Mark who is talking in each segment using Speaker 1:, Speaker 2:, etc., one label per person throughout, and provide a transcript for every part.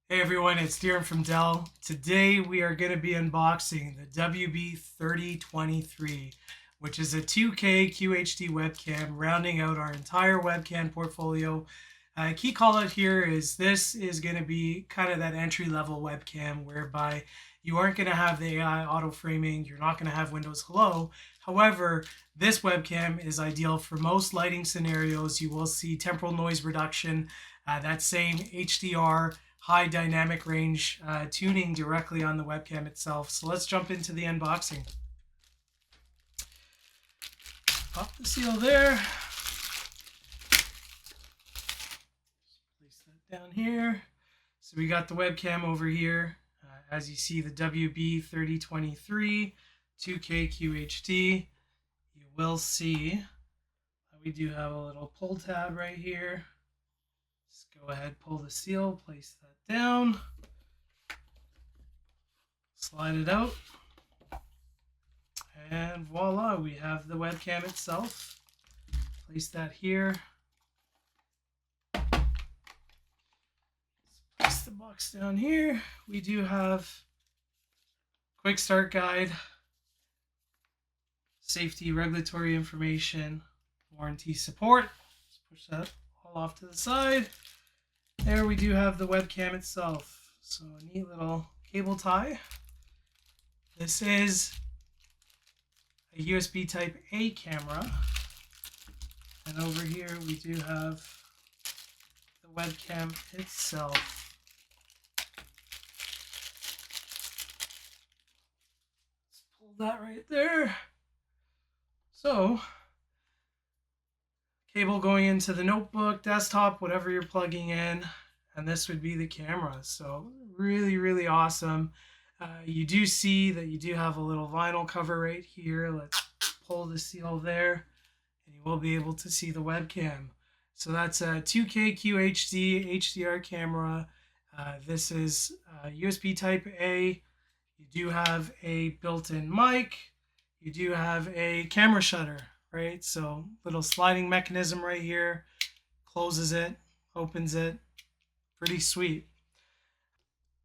Speaker 1: Hey everyone, it's Darren from Dell. Today we are going to be unboxing the WB3023, which is a 2K QHD webcam, rounding out our entire webcam portfolio. Key call out here is this is going to be kind of that entry level webcam whereby you aren't going to have the AI auto framing, you're not going to have Windows Hello. However, this webcam is ideal for most lighting scenarios. You will see temporal noise reduction, that same HDR high dynamic range tuning directly on the webcam itself. So let's jump into the unboxing. Pop the seal there. Place that down here. So we got the webcam over here. As you see, the WB3023 2K QHD. You will see that we do have a little pull tab right here. Just go ahead, pull the seal, place that down, slide it out, and voila, we have the webcam itself. Place that here. Place the box down here. We do have quick start guide, safety regulatory information, warranty support. Just push that all off to the side. There we do have the webcam itself. So a neat little cable tie. This is a USB type A camera. And over here we do have the webcam itself. Let's pull that right there. So cable going into the notebook, desktop, whatever you're plugging in, and this would be the camera. So really awesome. You do see that you do have a little vinyl cover right here. Let's pull the seal there and you will be able to see the webcam. So that's a 2K QHD HDR camera. This is USB type A. You do have a built-in mic. You do have a camera shutter. Right, so little sliding mechanism right here, closes it, opens it, pretty sweet.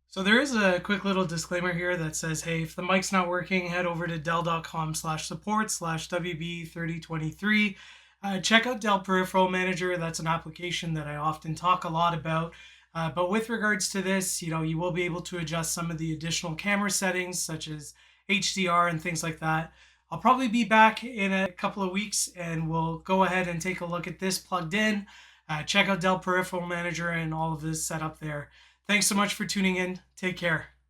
Speaker 1: So there is a quick little disclaimer here that says, hey, if the mic's not working, head over to dell.com/support/WB3023. Check out Dell Peripheral Manager. That's an application that I often talk a lot about. But with regards to this, you will be able to adjust some of the additional camera settings such as HDR and things like that. I'll probably be back in a couple of weeks and we'll go ahead and take a look at this plugged in. Check out Dell Peripheral Manager and all of this setup there. Thanks so much for tuning in. Take care.